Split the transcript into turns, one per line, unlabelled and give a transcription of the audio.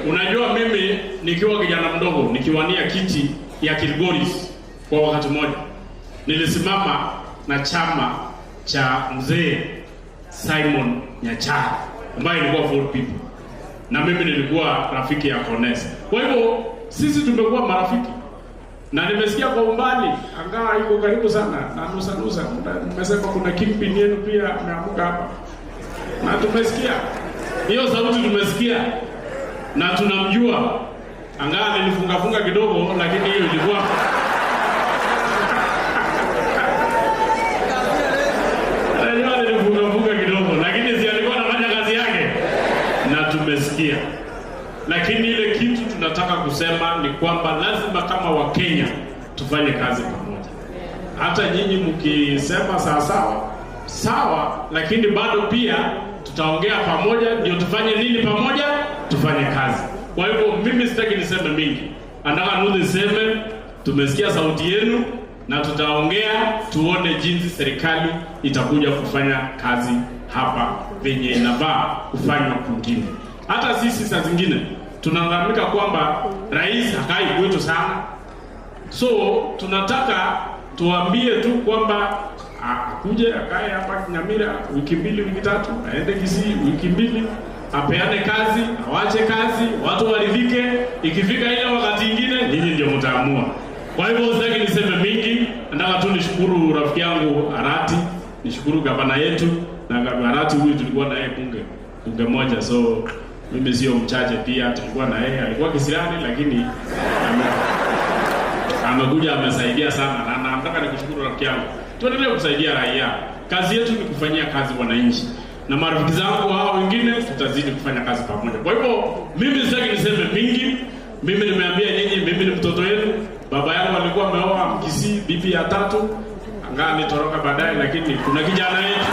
Unajua mimi nikiwa kijana mdogo nikiwania kiti ya Kilgoris kwa wakati mmoja, nilisimama na chama cha mzee Simon Nyachara ambaye ilikuwa Ford People, na mimi nilikuwa rafiki ya Konesa. Kwa hivyo sisi tumekuwa marafiki, na nimesikia kwa umbali angaa yuko karibu sana na nusa nimesema kuna kingpin yenu pia ameamuka hapa, na tumesikia hiyo sauti, tumesikia na tunamjua. Angaa nilifunga kidogo, lakini hiyo ilikuwa nilifunga kidogo, lakini si alikuwa anafanya kazi yake na tumesikia. Lakini ile kitu tunataka kusema ni kwamba lazima kama Wakenya tufanye kazi pamoja. Hata nyinyi mkisema sawa, lakini bado pia tutaongea pamoja ndio tufanye nini pamoja, tufanye kazi. Kwa hivyo mimi sitaki niseme mingi. Nataka niseme tumesikia sauti yenu na tutaongea tuone jinsi serikali itakuja kufanya kazi hapa venye inafaa kufanywa kwingine. Hata sisi saa zingine tunalalamika kwamba rais hakai kwetu sana. So tunataka tuambie tu kwamba akuje akae hapa Nyamira wiki 2 wiki 3, aende Kisii wiki 2, apeane kazi, awache kazi, watu waridhike. Ikifika ile wakati mwingine nyinyi ndio mtaamua. Kwa hivyo sitaki niseme mingi. Nataka tu nishukuru rafiki yangu Arati, nishukuru gavana yetu, na Arati huyu tulikuwa na yeye bunge moja, so mimi sio mchache pia, tulikuwa na yeye, alikuwa kisirani lakini amekuja amesaidia sana, na nataka nikushukuru rafiki yangu. Tuendelee kusaidia raia. Kazi yetu ni kufanyia kazi wananchi, na marafiki zangu hao wengine tutazidi kufanya kazi pamoja. Kwa hivyo mimi sitaki niseme mingi. Mimi nimeambia nyinyi mimi ni mtoto wenu. Baba yangu alikuwa ameoa Mkisii, bibi ya 3, angaa nitoroka baadaye, lakini kuna kijana yetu